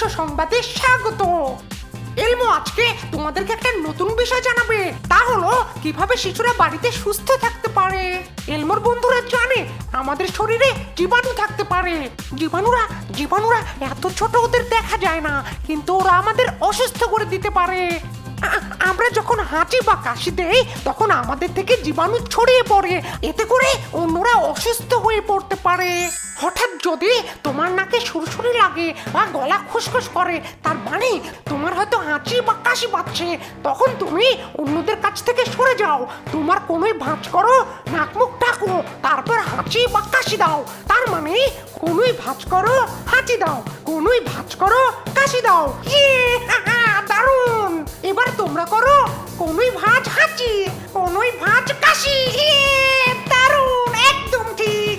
বিশ্ব সংবাদে স্বাগত। এলমো আজকে তোমাদেরকে একটা নতুন বিষয় জানাবে, তা হলো কিভাবে শিশুরা বাড়িতে সুস্থ থাকতে পারে। এলমোর বন্ধুরা জানে আমাদের শরীরে জীবাণু থাকতে পারে। জীবাণুরা এত ছোট ওদের দেখা যায় না, কিন্তু ওরা আমাদের অসুস্থ করে দিতে পারে। আমরা যখন হাঁচি বা কাশি দেই তখন আমাদের থেকে জীবাণু ছড়িয়ে পড়ে, এতে করে অন্যরা অসুস্থ হয়ে পড়তে পারে। হঠাৎ যদি তোমার নাকে সুরসুরি লাগে বা গলা খুসখুস করে, তার মানে তোমার হয়তো হাঁচি বা কাশি পাচ্ছে। তখন তুমি অন্যদের কাছ থেকে সরে যাও, তোমার কোনোই ভাঁজ করো, নাক মুখ ঢাকো, তারপর হাঁচি বা কাশি দাও। তার মানে কোনোই ভাঁজ করো, হাঁচি দাও, কোনোই ভাঁজ করো, কাশি দাও। দারুণ! এবার তোমরা করো কোনোই ভাঁজ হাঁচি, কোনোই ভাঁজ কাশি। দারুণ, একদম ঠিক।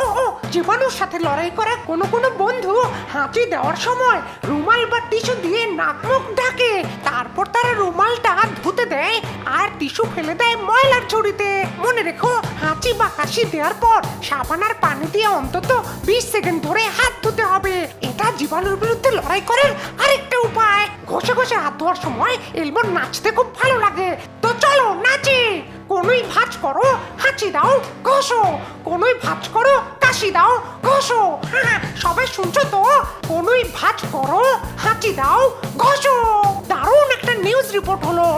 ও জীবাণুর সাথে লড়াই করা কোনো বন্ধু হাঁচি দেওয়ার সময় রুমাল বা টিস্যু দিয়ে নাক মুখ ঢাকে, তারপর তারা রুমালটা ধুতে দেয় আর টিস্যু ফেলে দেয় ময়লার ঝুড়িতে। মনে রেখো, হাঁচি বা কাশি দেওয়ার পর সাবান আর পানি দিয়ে অন্তত 20 সেকেন্ড ধরে হাত ধুতে হবে। এটা জীবাণুর বিরুদ্ধে লড়াই করার আরেকটা উপায়। ঘষে ঘষে হাত ধোয়ার সময় এলবোর নাচতে খুব ভালো লাগে, তো চলো নাচি। কোনোই ভাঁজ করো, হাঁচি দাও, ঘষো, কোনোই ভাঁজ করো, কাশি দাও, ঘষো। সবাই শুনছো তো? কোনোই ভাঁজ করো, হাঁচি দাও, ঘষো। দারুণ একটা নিউজ রিপোর্ট হলো।